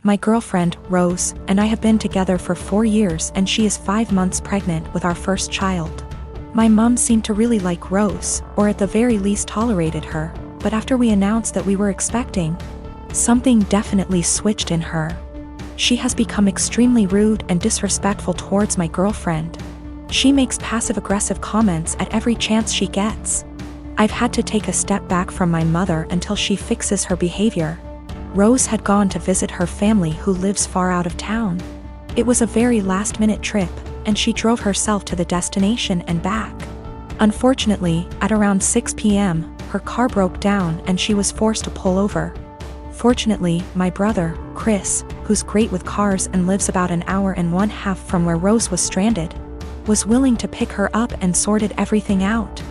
My girlfriend, Rose, and I have been together for 4 years and she is 5 months pregnant with our first child. My mom seemed to really like Rose, or at the very least tolerated her, but after we announced that we were expecting, something definitely switched in her. She has become extremely rude and disrespectful towards my girlfriend. She makes passive-aggressive comments at every chance she gets. I've had to take a step back from my mother until she fixes her behavior. Rose had gone to visit her family who lives far out of town. It was a very last-minute trip, and she drove herself to the destination and back. Unfortunately, at around 6 p.m., her car broke down and she was forced to pull over. Fortunately, my brother, Chris, who's great with cars and lives about an hour and 1/2 from where Rose was stranded, was willing to pick her up and sorted everything out.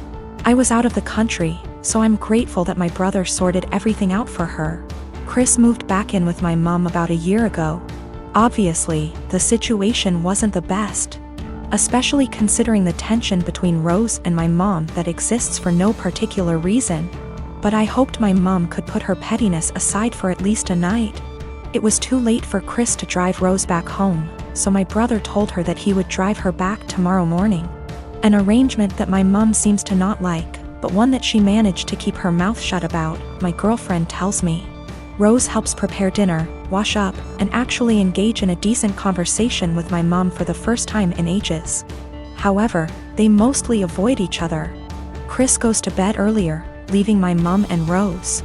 I was out of the country, so I'm grateful that my brother sorted everything out for her. Chris moved back in with my mom about a year ago. Obviously, the situation wasn't the best, especially considering the tension between Rose and my mom that exists for no particular reason. But I hoped my mom could put her pettiness aside for at least a night. It was too late for Chris to drive Rose back home, so my brother told her that he would drive her back tomorrow morning. An arrangement that my mom seems to not like, but one that she managed to keep her mouth shut about, my girlfriend tells me. Rose helps prepare dinner, wash up, and actually engage in a decent conversation with my mom for the first time in ages. However, they mostly avoid each other. Chris goes to bed earlier, leaving my mom and Rose.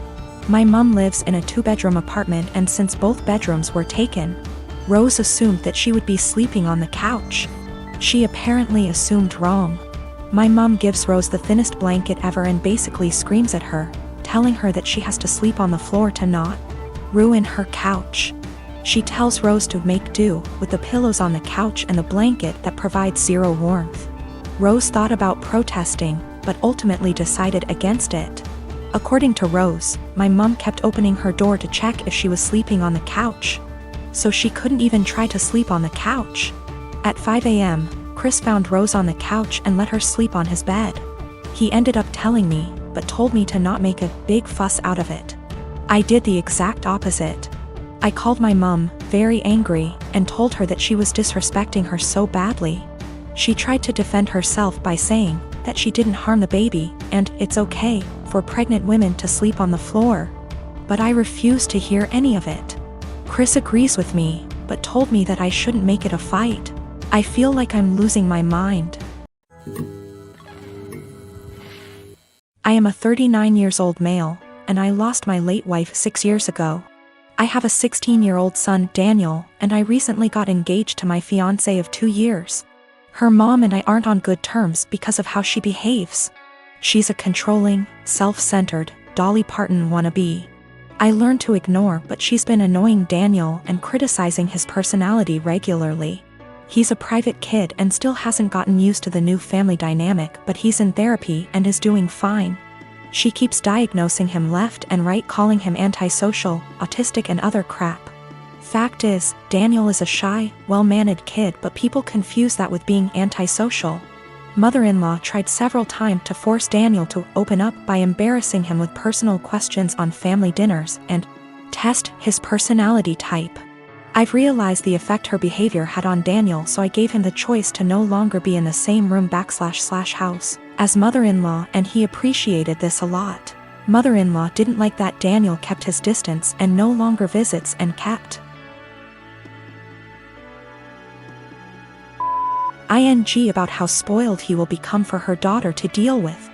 My mom lives in a 2-bedroom apartment, and since both bedrooms were taken, Rose assumed that she would be sleeping on the couch. She apparently assumed wrong. My mom gives Rose the thinnest blanket ever and basically screams at her, telling her that she has to sleep on the floor to not ruin her couch. She tells Rose to make do with the pillows on the couch and the blanket that provides zero warmth. Rose thought about protesting, but ultimately decided against it. According to Rose, my mom kept opening her door to check if she was sleeping on the couch, so she couldn't even try to sleep on the couch. At 5 a.m., Chris found Rose on the couch and let her sleep on his bed. He ended up telling me, but told me to not make a big fuss out of it. I did the exact opposite. I called my mom, very angry, and told her that she was disrespecting her so badly. She tried to defend herself by saying that she didn't harm the baby, and it's okay for pregnant women to sleep on the floor. But I refused to hear any of it. Chris agrees with me, but told me that I shouldn't make it a fight. I feel like I'm losing my mind. I am a 39 years old male, and I lost my late wife 6 years ago. I have a 16-year-old son, Daniel, and I recently got engaged to my fiancé of 2 years. Her mom and I aren't on good terms because of how she behaves. She's a controlling, self-centered, Dolly Parton wannabe. I learned to ignore, but she's been annoying Daniel and criticizing his personality regularly. He's a private kid and still hasn't gotten used to the new family dynamic, but he's in therapy and is doing fine. She keeps diagnosing him left and right, calling him antisocial, autistic and other crap. Fact is, Daniel is a shy, well-mannered kid, but people confuse that with being antisocial. Mother-in-law tried several times to force Daniel to open up by embarrassing him with personal questions on family dinners and test his personality type. I've realized the effect her behavior had on Daniel, so I gave him the choice to no longer be in the same room / house as mother-in-law, and he appreciated this a lot. Mother-in-law didn't like that Daniel kept his distance and no longer visits and kept ing about how spoiled he will become for her daughter to deal with.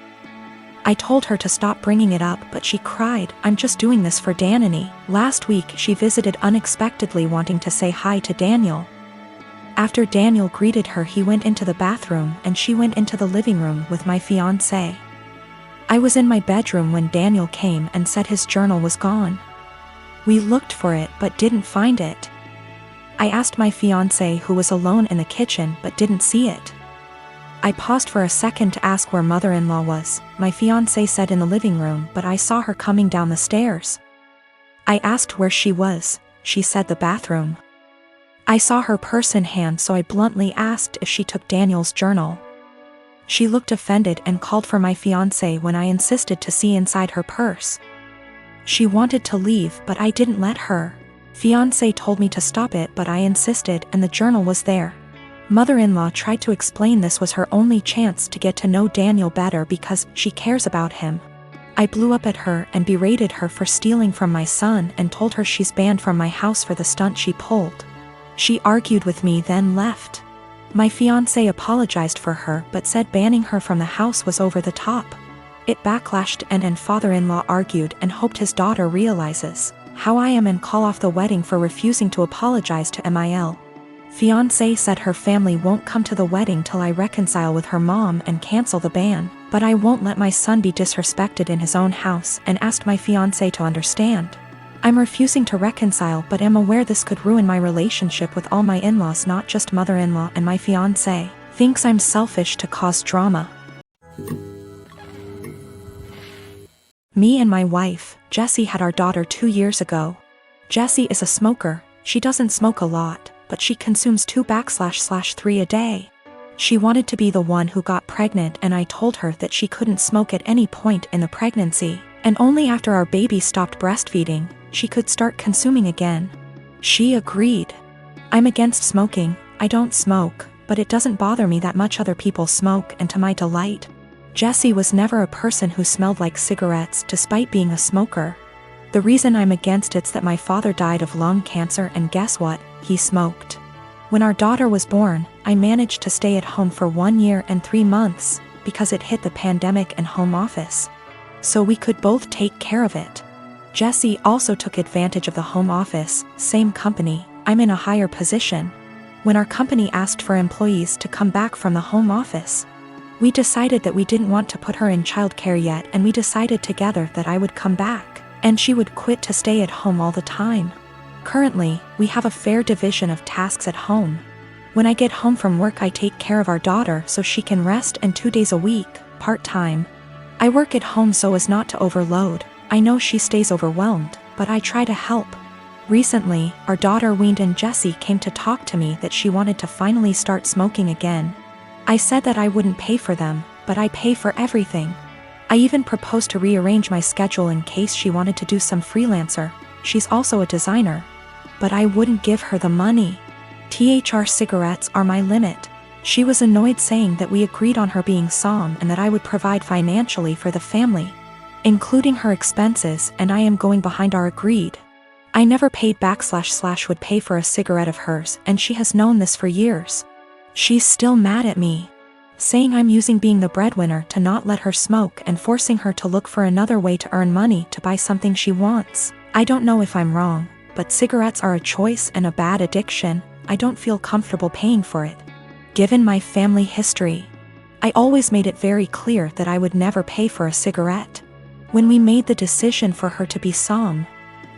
I told her to stop bringing it up, but she cried, "I'm just doing this for Danny." Last week she visited unexpectedly, wanting to say hi to Daniel. After Daniel greeted her, he went into the bathroom and she went into the living room with my fiancé. I was in my bedroom when Daniel came and said his journal was gone. We looked for it but didn't find it. I asked my fiancé, who was alone in the kitchen, but didn't see it. I paused for a second to ask where mother-in-law was. My fiancé said in the living room, but I saw her coming down the stairs. I asked where she was. She said the bathroom. I saw her purse in hand, so I bluntly asked if she took Daniel's journal. She looked offended and called for my fiancé when I insisted to see inside her purse. She wanted to leave, but I didn't let her. Fiancé told me to stop it, but I insisted, and the journal was there. Mother-in-law tried to explain this was her only chance to get to know Daniel better because she cares about him. I blew up at her and berated her for stealing from my son and told her she's banned from my house for the stunt she pulled. She argued with me, then left. My fiancé apologized for her but said banning her from the house was over the top. It backlashed and father-in-law argued and hoped his daughter realizes how I am and call off the wedding for refusing to apologize to Mil. Fiancé said her family won't come to the wedding till I reconcile with her mom and cancel the ban, but I won't let my son be disrespected in his own house and asked my fiancé to understand. I'm refusing to reconcile but am aware this could ruin my relationship with all my in-laws, not just mother-in-law, and my fiancé thinks I'm selfish to cause drama. Me and my wife, Jessie, had our daughter 2 years ago. Jessie is a smoker. She doesn't smoke a lot, but she consumes 2/3 a day. She wanted to be the one who got pregnant, and I told her that she couldn't smoke at any point in the pregnancy, and only after our baby stopped breastfeeding, she could start consuming again. She agreed. I'm against smoking. I don't smoke, but it doesn't bother me that much other people smoke, and to my delight, Jessie was never a person who smelled like cigarettes despite being a smoker. The reason I'm against it's that my father died of lung cancer, and guess what? He smoked. When our daughter was born, I managed to stay at home for 1 year and 3 months because it hit the pandemic and home office. So we could both take care of it. Jessie also took advantage of the home office, same company, I'm in a higher position. When our company asked for employees to come back from the home office, we decided that we didn't want to put her in childcare yet, and we decided together that I would come back, and she would quit to stay at home all the time. Currently, we have a fair division of tasks at home. When I get home from work, I take care of our daughter so she can rest, and 2 days a week, part-time, I work at home so as not to overload. I know she stays overwhelmed, but I try to help. Recently, our daughter weaned and Jessie came to talk to me that she wanted to finally start smoking again. I said that I wouldn't pay for them, but I pay for everything. I even proposed to rearrange my schedule in case she wanted to do some freelancer. She's also a designer. But I wouldn't give her the money. THR cigarettes are my limit. She was annoyed, saying that we agreed on her being SOM and that I would provide financially for the family, including her expenses, and I am going behind our agreed. I never paid / would pay for a cigarette of hers, and she has known this for years. She's still mad at me, saying I'm using being the breadwinner to not let her smoke and forcing her to look for another way to earn money to buy something she wants. I don't know if I'm wrong, but cigarettes are a choice and a bad addiction. I don't feel comfortable paying for it. Given my family history, I always made it very clear that I would never pay for a cigarette. When we made the decision for her to be SOM,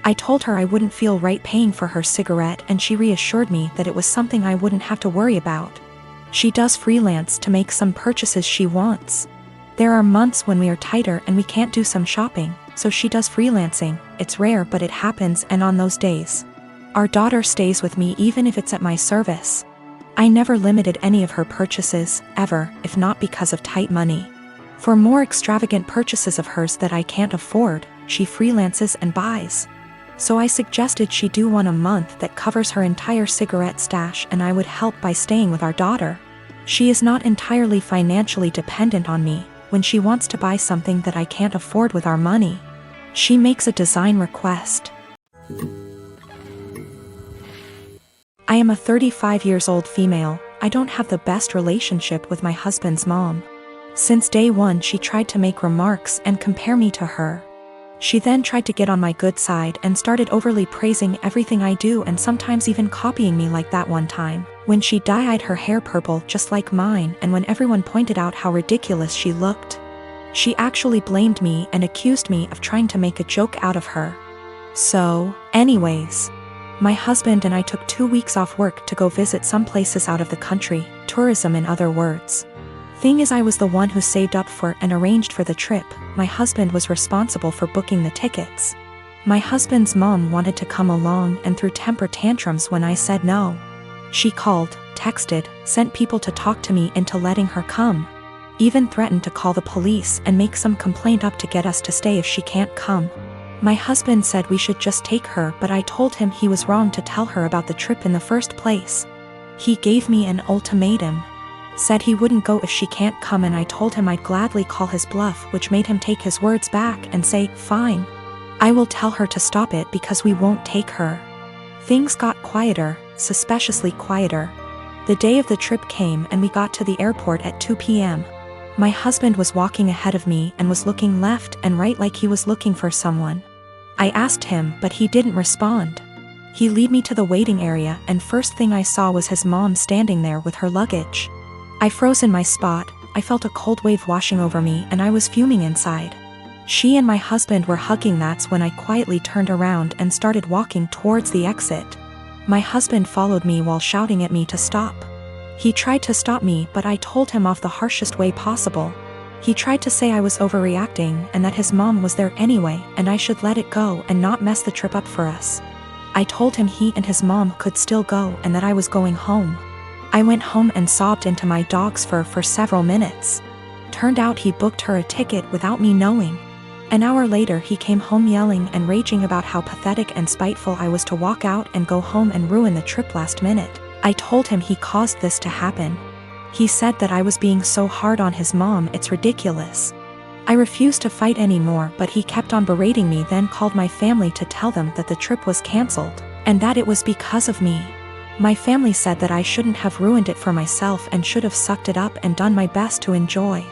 I told her I wouldn't feel right paying for her cigarette, and she reassured me that it was something I wouldn't have to worry about. She does freelance to make some purchases she wants. There are months when we are tighter and we can't do some shopping, so she does freelancing. It's rare, but it happens, and on those days, our daughter stays with me even if it's at my service. I never limited any of her purchases, ever, if not because of tight money. For more extravagant purchases of hers that I can't afford, she freelances and buys. So I suggested she do one a month that covers her entire cigarette stash, and I would help by staying with our daughter. She is not entirely financially dependent on me. When she wants to buy something that I can't afford with our money, she makes a design request. I am a 35-year-old female. I don't have the best relationship with my husband's mom. Since day one, she tried to make remarks and compare me to her. She then tried to get on my good side and started overly praising everything I do, and sometimes even copying me, like that one time when she dyed her hair purple just like mine, and when everyone pointed out how ridiculous she looked, she actually blamed me and accused me of trying to make a joke out of her. So, anyways, my husband and I took 2 weeks off work to go visit some places out of the country, tourism in other words. Thing is, I was the one who saved up for and arranged for the trip. My husband was responsible for booking the tickets. My husband's mom wanted to come along and threw temper tantrums when I said no. She called, texted, sent people to talk to me into letting her come. Even threatened to call the police and make some complaint up to get us to stay if she can't come. My husband said we should just take her, but I told him he was wrong to tell her about the trip in the first place. He gave me an ultimatum. Said he wouldn't go if she can't come, and I told him I'd gladly call his bluff, which made him take his words back and say, "Fine. I will tell her to stop it because we won't take her." Things got quieter, suspiciously quieter. The day of the trip came and we got to the airport at 2 p.m. My husband was walking ahead of me and was looking left and right like he was looking for someone. I asked him, but he didn't respond. He led me to the waiting area, and first thing I saw was his mom standing there with her luggage. I froze in my spot. I felt a cold wave washing over me and I was fuming inside. She and my husband were hugging. That's when I quietly turned around and started walking towards the exit. My husband followed me while shouting at me to stop. He tried to stop me, but I told him off the harshest way possible. He tried to say I was overreacting and that his mom was there anyway and I should let it go and not mess the trip up for us. I told him he and his mom could still go and that I was going home. I went home and sobbed into my dog's fur for several minutes. Turned out he booked her a ticket without me knowing. An hour later he came home yelling and raging about how pathetic and spiteful I was to walk out and go home and ruin the trip last minute. I told him he caused this to happen. He said that I was being so hard on his mom, it's ridiculous. I refused to fight anymore, but he kept on berating me, then called my family to tell them that the trip was cancelled, and that it was because of me. My family said that I shouldn't have ruined it for myself and should have sucked it up and done my best to enjoy.